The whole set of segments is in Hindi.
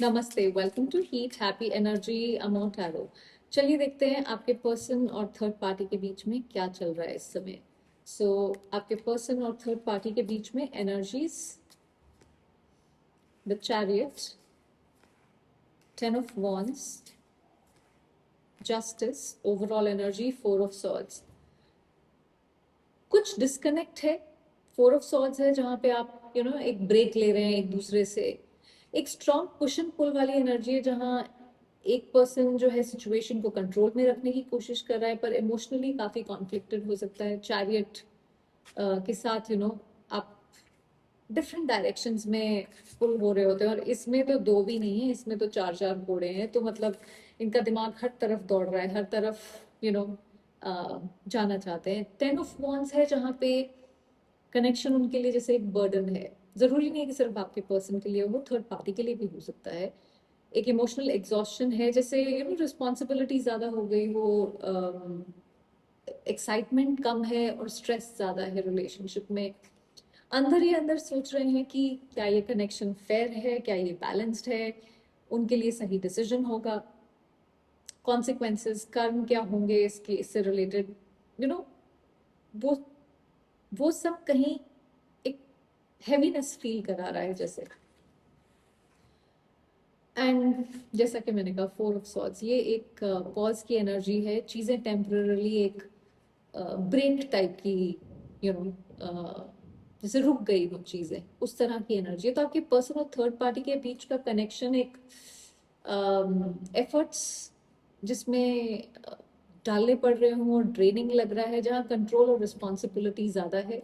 नमस्ते, welcome to heat happy energy amount arrow. चलिए देखते हैं आपके पर्सन और थर्ड पार्टी के बीच में क्या चल रहा है इस समय। आपके पर्सन और थर्ड पार्टी के बीच में energies, the chariot, 10 of wands, justice, overall energy, 4 of swords. कुछ डिस्कनेक्ट है, 4 ऑफ सॉर्ड्स है जहां पे आप एक ब्रेक ले रहे हैं एक दूसरे से। एक स्ट्रॉन्ग पुश एंड पुल वाली एनर्जी है जहां एक पर्सन जो है सिचुएशन को कंट्रोल में रखने की कोशिश कर रहा है पर इमोशनली काफी कॉन्फ्लिक्टेड हो सकता है। चैरियट के साथ आप डिफरेंट डायरेक्शंस में पुल हो रहे होते हैं और इसमें तो दो भी नहीं है, इसमें तो चार चार घोड़े हैं। तो मतलब इनका दिमाग हर तरफ दौड़ रहा है, हर तरफ जाना चाहते हैं। 10 ऑफ वॉन्ड्स है जहाँ पे कनेक्शन उनके लिए जैसे एक बर्डन है। जरूरी नहीं है कि सिर्फ आपके पर्सन के लिए हो, थर्ड पार्टी के लिए भी हो सकता है। एक इमोशनल एग्जॉस्शन है, जैसे रिस्पॉन्सिबिलिटी ज्यादा हो गई हो, एक्साइटमेंट कम है और स्ट्रेस ज्यादा है रिलेशनशिप में। अंदर ही अंदर सोच रहे हैं कि क्या ये कनेक्शन फेयर है, क्या ये बैलेंस्ड है, उनके लिए सही डिसीजन होगा, कॉन्सिक्वेंसेस कर्म क्या होंगे इसके, इससे रिलेटेड यू नो वो वो सब कहीं एक हैवीनेस फील करा रहा है जैसे। एंड जैसा कि मैंने कहा, 4 ऑफ सॉर्ड्स ये एक पॉज की एनर्जी है। चीजें टेम्पररली एक ब्रेक टाइप की, यू नो जैसे रुक गई वो चीजें, उस तरह की एनर्जी है। तो आपके पर्सन और थर्ड पार्टी के बीच का कनेक्शन एक एफर्ट्स जिसमें डालने पड़ रहे हों और ड्रेनिंग लग रहा है, जहाँ कंट्रोल और रिस्पॉन्सिबिलिटी ज्यादा है।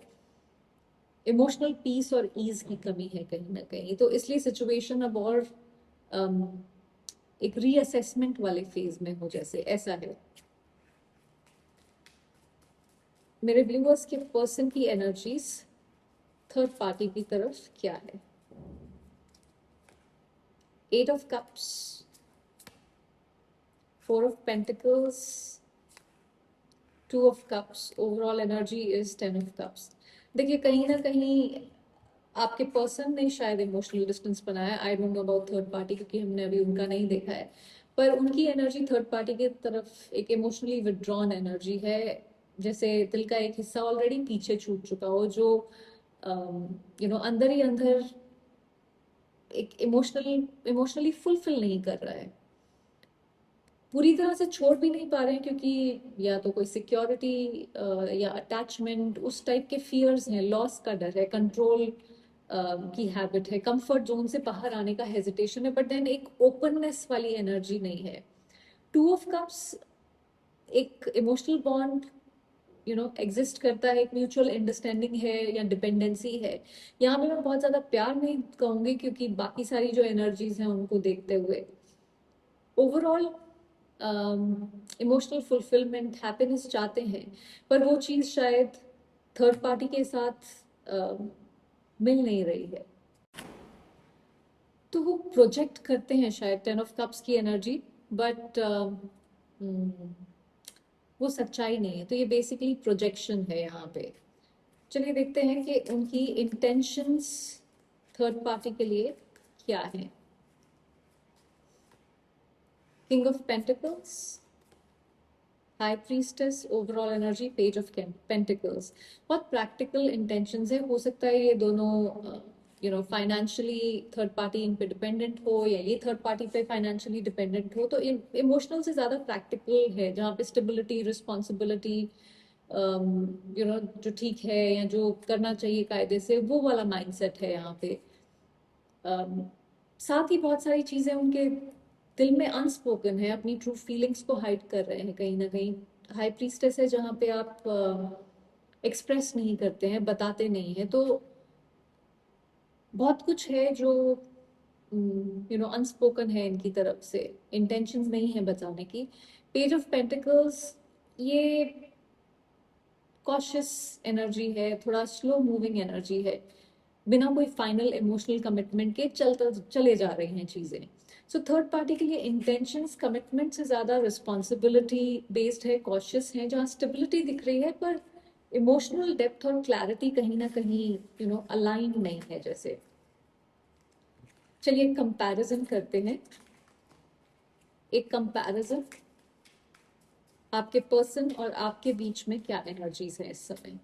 इमोशनल पीस और ईज की कमी है कहीं ना कहीं, तो इसलिए सिचुएशन अब और एक रीअसेसमेंट वाले फेज में हो जैसे, ऐसा है। मेरे व्यूअर्स के पर्सन की एनर्जीज थर्ड पार्टी की तरफ क्या है? 8 of cups, 4 of pentacles, 2 of cups, overall energy is 10 of cups. देखिए कहीं ना कहीं आपके पर्सन ने शायद इमोशनल डिस्टेंस बनाया। I don't know about third party क्योंकि हमने अभी उनका नहीं देखा है, पर उनकी एनर्जी थर्ड पार्टी की तरफ एक इमोशनली विड्रॉन एनर्जी है, जैसे दिल का एक हिस्सा ऑलरेडी पीछे छूट चुका हो, जो अंदर ही अंदर एक इमोशनली फुलफिल नहीं कर रहा है, पूरी तरह से छोड़ भी नहीं पा रहे हैं, क्योंकि या तो कोई सिक्योरिटी या अटैचमेंट उस टाइप के फियर्स हैं, लॉस का डर है, कंट्रोल की हैबिट है, कंफर्ट जोन से बाहर आने का हेजिटेशन है, बट देन एक ओपननेस वाली एनर्जी नहीं है। 2 ऑफ कप्स एक इमोशनल बॉन्ड एग्जिस्ट करता है, एक म्यूचुअल अंडरस्टैंडिंग है या डिपेंडेंसी है। यहाँ पे मैं बहुत ज्यादा प्यार नहीं कहूंगी क्योंकि बाकी सारी जो एनर्जीज हैं उनको देखते हुए ओवरऑल इमोशनल फुलफिलमेंट, हैप्पीनेस चाहते हैं, पर वो चीज शायद थर्ड पार्टी के साथ मिल नहीं रही है, तो वो प्रोजेक्ट करते हैं शायद 10 ऑफ कप्स की एनर्जी, बट वो सच्चाई नहीं है। तो ये बेसिकली प्रोजेक्शन है यहाँ पे। चलिए देखते हैं कि उनकी इंटेंशंस थर्ड पार्टी के लिए क्या है। King of pentacles, high priestess, overall energy, page of pentacles. बहुत प्रैक्टिकल इंटेंशंस है। हो सकता है ये दोनों फाइनेंशियली थर्ड पार्टी इन पे डिपेंडेंट हो या ये थर्ड पार्टी पे फाइनेंशियली डिपेंडेंट हो, तो इमोशनल से ज्यादा प्रैक्टिकल है, जहाँ पे स्टेबिलिटी, रिस्पॉन्सिबिलिटी जो ठीक है या जो करना चाहिए कायदे से, वो वाला माइंडसेट है यहाँ पे। साथ ही बहुत सारी चीजें उनके दिल में अनस्पोकन है, अपनी ट्रू फीलिंग्स को हाइड कर रहे हैं कहीं ना कहीं। हाई प्रीस्टेस है जहाँ पे आप एक्सप्रेस नहीं करते हैं, बताते नहीं हैं, तो बहुत कुछ है जो अनस्पोकन है इनकी तरफ से, इंटेंशंस नहीं है बताने की। पेज ऑफ पेंटिकल्स ये कॉशियस एनर्जी है, थोड़ा स्लो मूविंग एनर्जी है, बिना कोई फाइनल इमोशनल कमिटमेंट के चले जा रही हैं चीजें। सो थर्ड पार्टी के लिए इंटेंशंस कमिटमेंट से ज्यादा रिस्पॉन्सिबिलिटी बेस्ड है, कॉशियस है, जहाँ स्टेबिलिटी दिख रही है पर इमोशनल डेप्थ और क्लैरिटी कहीं ना कहीं अलाइन नहीं है जैसे। चलिए कंपैरिजन करते हैं। एक कंपैरिजन, आपके पर्सन और आपके बीच में क्या एनर्जीज है इस समय।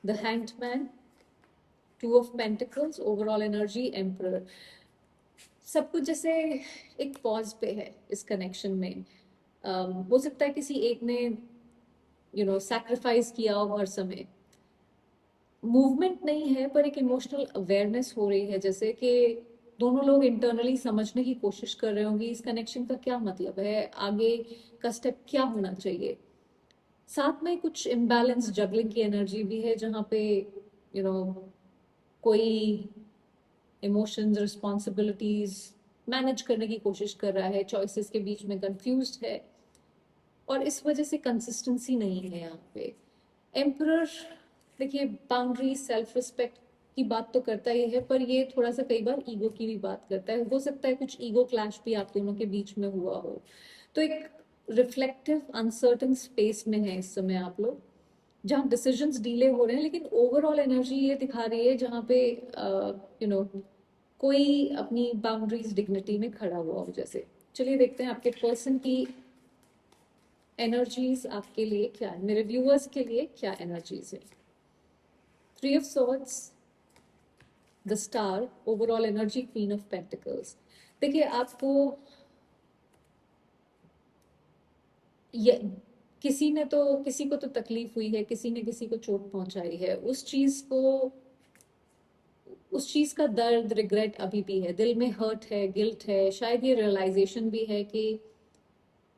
The hanged man, two of pentacles, overall energy, emperor. सब कुछ जैसे एक पॉज पे है इस कनेक्शन में। हो सकता है किसी एक ने सैक्रिफाइस किया हो हर समय। मूवमेंट नहीं है पर एक इमोशनल अवेयरनेस हो रही है, जैसे कि दोनों लोग इंटरनली समझने की कोशिश कर रहे होंगे इस कनेक्शन का क्या मतलब है, आगे का स्टेप क्या होना चाहिए। साथ में कुछ इम्बैलेंस जगलिंग की एनर्जी भी है, जहाँ पे कोई इमोशंस, रिस्पॉन्सिबिलिटीज मैनेज करने की कोशिश कर रहा है, चॉइसेस के बीच में कंफ्यूज्ड है, और इस वजह से कंसिस्टेंसी नहीं है यहाँ पे। एम्परर, देखिए बाउंड्री, सेल्फ रिस्पेक्ट की बात तो करता ही है, पर ये थोड़ा सा कई बार ईगो की भी बात करता है। हो सकता है कुछ ईगो क्लैश भी आप दोनों के बीच में हुआ हो। तो एक रिफ्लेक्टिव अनसर्टन स्पेस में है इस समय आप लोग, जहाँ डिसीजंस डीले हो रहे हैं, लेकिन ओवरऑल एनर्जी ये दिखा रही है जहाँ पे कोई अपनी बाउंड्रीज, डिग्निटी में खड़ा हुआ हो जैसे। चलिए देखते हैं आपके पर्सन की एनर्जीज आपके लिए क्या है, मेरे व्यूअर्स के लिए क्या एनर्जीज है। Three of swords, the star, overall energy, queen of pentacles. देखिए आपको ये, किसी ने तो, किसी को तो तकलीफ हुई है, किसी ने किसी को चोट पहुंचाई है, उस चीज का दर्द, रिग्रेट अभी भी है दिल में, हर्ट है, गिल्ट है, शायद ये रियलाइजेशन भी है कि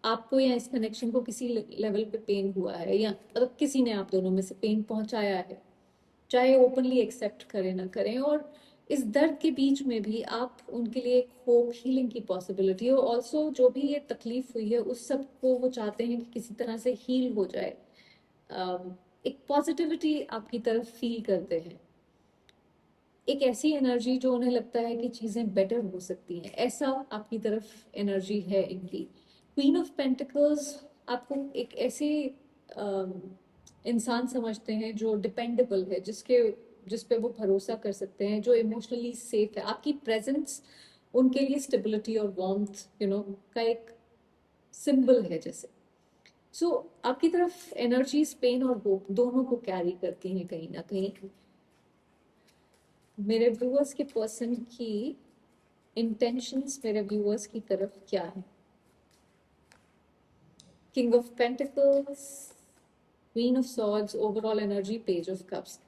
आपको या इस कनेक्शन को किसी लेवल पे पेन हुआ है, या मतलब किसी ने आप दोनों में से पेन पहुंचाया है, चाहे ओपनली एक्सेप्ट करें ना करें। और इस दर्द के बीच में भी आप उनके लिए एक होप, हीलिंग की पॉसिबिलिटी हो। ऑल्सो जो भी ये तकलीफ हुई है उस सब को वो चाहते हैं कि किसी तरह से हील हो जाए। एक पॉजिटिविटी आपकी तरफ फील करते हैं, एक ऐसी एनर्जी जो उन्हें लगता है कि चीजें बेटर हो सकती हैं, ऐसा आपकी तरफ एनर्जी है इनकी। क्वीन ऑफ पेंटिकल्स आपको एक ऐसे अम, इंसान समझते हैं जो डिपेंडेबल है, जिस पे वो भरोसा कर सकते हैं, जो इमोशनली सेफ है। आपकी प्रेजेंस उनके लिए स्टेबिलिटी और वार्मथ का एक सिंबल है जैसे। सो आपकी तरफ एनर्जीज पेन और होप दोनों को कैरी करती हैं कहीं ना कहीं। मेरे व्यूअर्स के पर्सन की इंटेंशंस मेरे व्यूअर्स की तरफ क्या है। King of pentacles, queen of swords, overall energy, page of cups.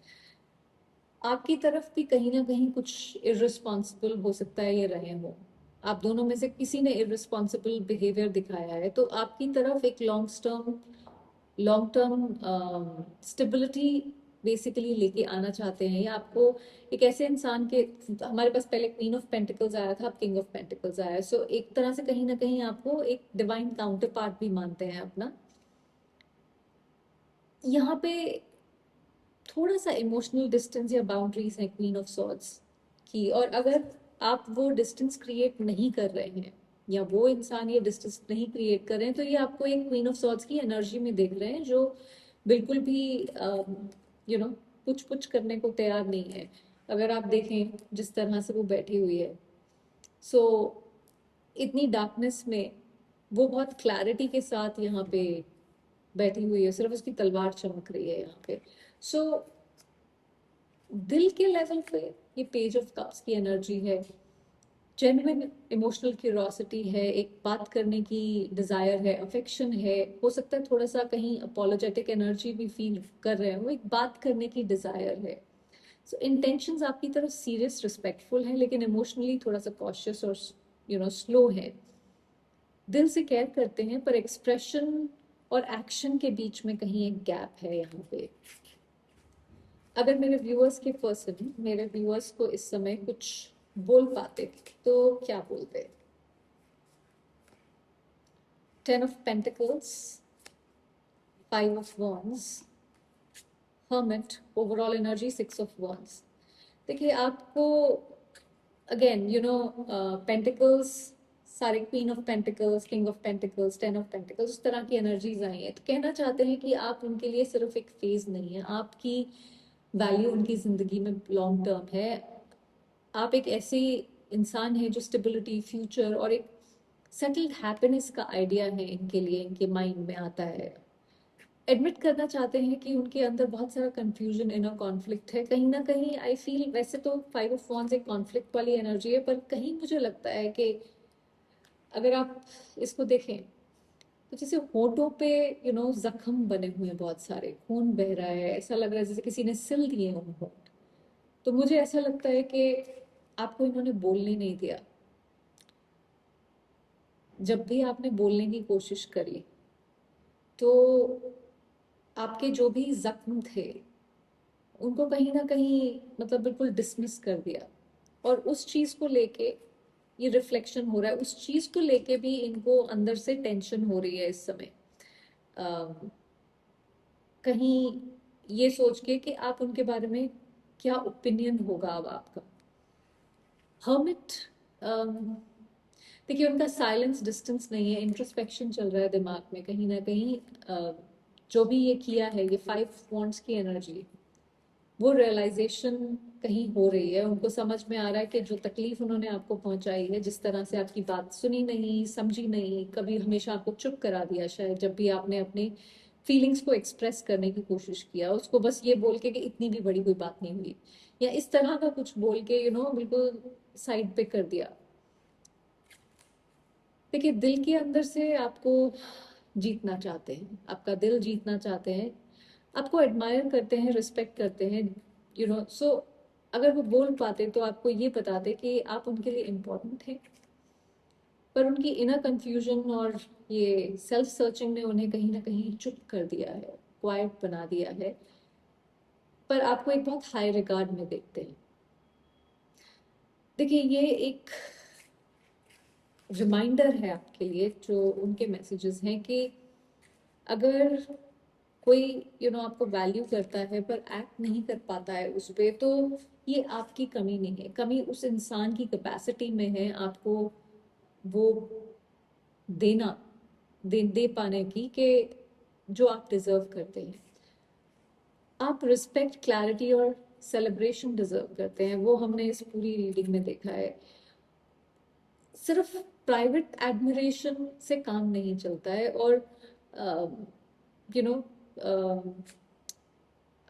आपकी तरफ भी कहीं ना कहीं कुछ इररिस्पॉन्सिबल हो सकता है ये रहे हो, आप दोनों में से किसी ने इररिस्पॉन्सिबल बिहेवियर दिखाया है, तो आपकी तरफ एक लॉन्ग टर्म स्टेबिलिटी बेसिकली लेके आना चाहते हैं, या आपको एक ऐसे इंसान के, हमारे पास पहले क्वीन ऑफ पेंटिकल्स आया था, अब किंग ऑफ पेंटिकल्स आया है। सो एक तरह से कहीं ना कहीं आपको एक डिवाइन काउंटर पार्ट भी मानते हैं अपना। यहाँ पे थोड़ा सा इमोशनल डिस्टेंस या बाउंड्रीज है क्वीन ऑफ सॉर्ड्स की, और अगर आप वो डिस्टेंस क्रिएट नहीं कर रहे हैं, या वो इंसान ये डिस्टेंस नहीं क्रिएट कर रहे हैं, तो ये आपको एक क्वीन ऑफ सॉर्ड्स की एनर्जी में देख रहे हैं, जो बिल्कुल भी यू नो कुछ कुछ करने को तैयार नहीं है। अगर आप देखें जिस तरह से वो बैठी हुई है, सो इतनी डार्कनेस में वो बहुत क्लैरिटी के साथ यहाँ पे बैठी हुई है, सिर्फ उसकी तलवार चमक रही है यहाँ पे। सो दिल के लेवल पे ये पेज ऑफ कप्स की एनर्जी है, जेन्युइन इमोशनल क्यूरोसिटी है, एक बात करने की डिजायर है, अफेक्शन है, हो सकता है थोड़ा सा कहीं अपोलोजेटिक एनर्जी भी फील कर रहे हो, एक बात करने की डिजायर है। सो इंटेंशंस आपकी तरफ सीरियस, रिस्पेक्टफुल है, लेकिन इमोशनली थोड़ा सा कॉशियस और स्लो है। दिल से केयर करते हैं, पर एक्सप्रेशन और एक्शन के बीच में कहीं एक गैप है यहाँ पे। अगर मेरे व्यूअर्स को इस समय कुछ बोल पाते तो क्या बोलते। Ten of pentacles, five of wands, hermit, overall energy, six of wands. देखिए आपको अगेन पेंटिकल्स सारे, queen of pentacles, king of pentacles, ten of pentacles, उस तरह की एनर्जीज आई है, तो कहना चाहते हैं कि आप उनके लिए सिर्फ एक फेज नहीं है, आपकी वैल्यू उनकी जिंदगी में लॉन्ग टर्म है। आप एक ऐसे इंसान हैं जो स्टेबिलिटी, फ्यूचर और एक सेटल्ड हैप्पीनेस का आइडिया है इनके लिए, इनके माइंड में आता है। एडमिट करना चाहते हैं कि उनके अंदर बहुत सारा कंफ्यूजन, इनर कॉन्फ्लिक्ट है कहीं ना कहीं। आई फील वैसे तो 5 ऑफ वांड्स एक कॉन्फ्लिक्ट वाली एनर्जी है, पर कहीं मुझे लगता है कि अगर आप इसको देखें तो जैसे होठों पे जख्म बने हुए हैं, बहुत सारे खून बह रहा है, ऐसा लग रहा है जैसे किसी ने सिल दिए हों होठ। तो मुझे ऐसा लगता है कि आपको इन्होंने बोलने नहीं दिया। जब भी आपने बोलने की कोशिश करी तो आपके जो भी जख्म थे उनको कहीं ना कहीं मतलब बिल्कुल डिसमिस कर दिया। और उस चीज को लेके ये रिफ्लेक्शन हो रहा है, उस चीज को लेके भी इनको अंदर से टेंशन हो रही है इस समय। अम, कहीं ये सोच के कि आप उनके बारे में क्या ओपिनियन होगा अब आपका। हर्मिट, देखिए उनका साइलेंस डिस्टेंस नहीं है, इंट्रोस्पेक्शन चल रहा है दिमाग में कहीं ना कहीं। जो भी ये किया है, ये 5 वॉन्ट्स की एनर्जी, वो रियलाइजेशन कहीं हो रही है। उनको समझ में आ रहा है कि जो तकलीफ उन्होंने आपको पहुंचाई है, जिस तरह से आपकी बात सुनी नहीं, समझी नहीं, कभी हमेशा आपको चुप करा दिया शायद जब भी आपने अपने फीलिंग्स को एक्सप्रेस करने की कोशिश किया, उसको बस ये बोल के कि इतनी भी बड़ी कोई बात नहीं हुई, या इस तरह का कुछ बोल के बिल्कुल साइड पे कर दिया। देखिए दिल के अंदर से आपको जीतना चाहते हैं, आपका दिल जीतना चाहते हैं, आपको एडमायर करते हैं, रिस्पेक्ट करते हैं, सो अगर वो बोल पाते तो आपको ये बताते कि आप उनके लिए इम्पोर्टेंट हैं। पर उनकी इनर कंफ्यूजन और ये सेल्फ सर्चिंग ने उन्हें कहीं ना कहीं चुप कर दिया है, क्वाइट बना दिया है। पर आपको एक बहुत हाई रिगार्ड में देखते हैं। देखिए ये एक रिमाइंडर है आपके लिए, जो उनके मैसेजेस हैं कि अगर कोई आपको वैल्यू करता है पर एक्ट नहीं कर पाता है उस पे, तो ये आपकी कमी नहीं है, कमी उस इंसान की कैपेसिटी में है आपको वो देना, दे पाने की, कि जो आप डिजर्व करते हैं। आप रिस्पेक्ट, क्लैरिटी और सेलिब्रेशन डिजर्व करते हैं, वो हमने इस पूरी रीडिंग में देखा है। सिर्फ प्राइवेट एडमिरेशन से काम नहीं चलता है। और यू नो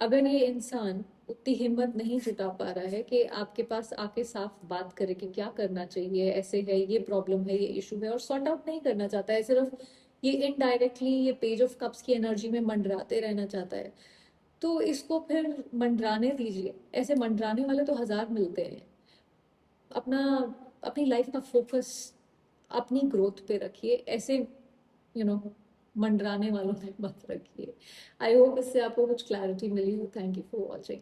अगर ये इंसान उतनी हिम्मत नहीं जुटा पा रहा है कि आपके पास आके साफ बात करे कि क्या करना चाहिए, ऐसे है, ये प्रॉब्लम है, ये इशू है, और सॉर्ट आउट नहीं करना चाहता है, सिर्फ ये इनडायरेक्टली ये पेज ऑफ कप्स की एनर्जी में मंडराते रहना चाहता है, तो इसको फिर मंडराने दीजिए। ऐसे मंडराने वाले तो हजार मिलते हैं। अपना अपनी लाइफ का फोकस अपनी ग्रोथ पे रखिए, ऐसे यू नो मंडराने वालों पे मत रखिए। आई होप इससे आपको कुछ क्लैरिटी मिली हो। Thank you for watching.